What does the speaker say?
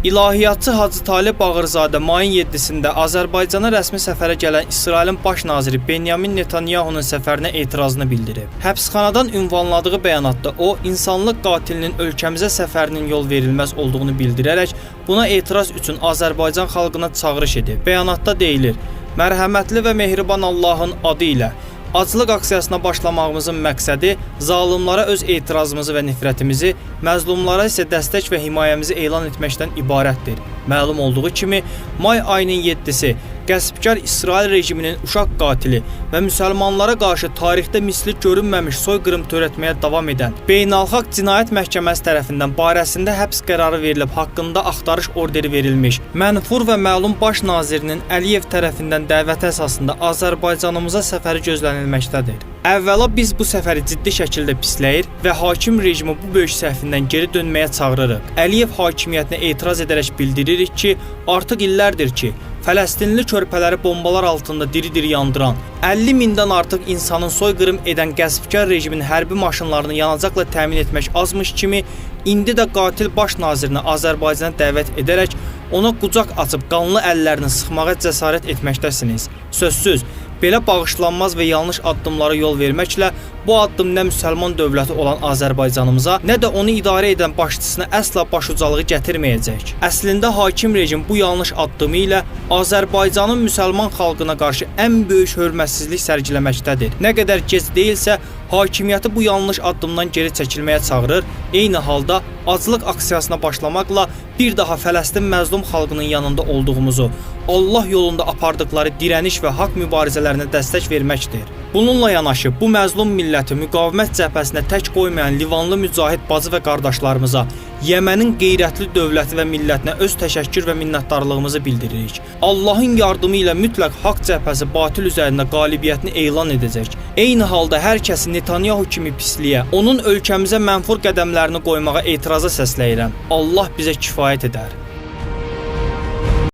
İlahiyyatçı Hacı Talib Bağırzadə mayın 7-sində Azərbaycana rəsmi səfərə gələn İsrailin baş naziri Benyamin Netanyahunun səfərinə etirazını bildirib. Həbsxanadan ünvanladığı bəyanatda o, insanlıq qatilinin ölkəmizə səfərinin yol verilməz olduğunu bildirərək, buna etiraz üçün Azərbaycan xalqına çağırış edib. Bəyanatda deyilir: "Mərhəmətli və mehriban Allahın adı ilə aclıq aksiyasına başlamağımızın məqsədi zalimlara öz etirazımızı və nifrətimizi, məzlumlara isə dəstək və himayəmizi elan etməkdən ibarətdir." Məlum olduğu kimi, may ayının 7-si qəsbkar İsrail rejiminin uşaq qatili və müsəlmanlara qarşı tarixdə misli görünməmiş soyqırım törətməyə davam edən Beynəlxalq Cinayət Məhkəməsi tərəfindən barəsində həbs qərarı verilib, haqqında axtarış orderi verilmiş, mənfur və məlum baş nazirinin Əliyev tərəfindən dəvəti əsasında Azərbaycanımıza səfəri gözlənilməkdədir. Əvvəla biz bu səfəri ciddi şəkildə pisləyir və hakim rejimi bu böyük səhvindən geri dönməyə çağırırıq. Əliyev hakimiyyətinə etiraz edərək bildiririk ki, artıq illərdir ki, Fələstinli körpələri bombalar altında diri-diri yandıran, 50 mindən artıq insanın soyqırım edən qəsbkar rejimin hərbi maşınlarını yanacaqla təmin etmək azmış kimi, indi də qatil baş nazirini Azərbaycana dəvət edərək ona qucaq açıb qanlı əllərini sıxmağa cəsarət etməkdəsiniz. Sözsüz, belə bağışlanmaz və yanlış addımlara yol verməklə bu addım nə müsəlman dövləti olan Azərbaycanımıza, nə də onu idarə edən başçısına əsla başucalığı gətirməyəcək. Əslində hakim rejim bu yanlış addımı ilə Azərbaycanın müsəlman xalqına qarşı ən böyük hörmətsizlik sərgiləməkdədir. Nə qədər gec deyilsə, hakimiyyəti bu yanlış addımdan geri çəkilməyə çağırır, eyni halda aclıq aksiyasına başlamaqla bir daha Fələstin məzlum xalqının yanında olduğumuzu, Allah yolunda apardıqları dirəniş və haqq mübarizələrinə dəstək verməkdir. Bununla yanaşı, bu məzlum milləti müqavimət cəbhəsinə tək qoymayan Livanlı mücahid bacı və qardaşlarımıza, Yəmənin qeyrətli dövləti və millətinə öz təşəkkür və minnətdarlığımızı bildiririk. Allahın yardımı ilə mütləq haqq cəbhəsi batil üzərində qalibiyyətini elan edəcək. Eyni halda hər kəsi Netanyahu kimi pisliyə, onun ölkəmizə mənfur qədəmlərini qoymağa etiraza səsləyirəm. Allah bizə kifayət edər.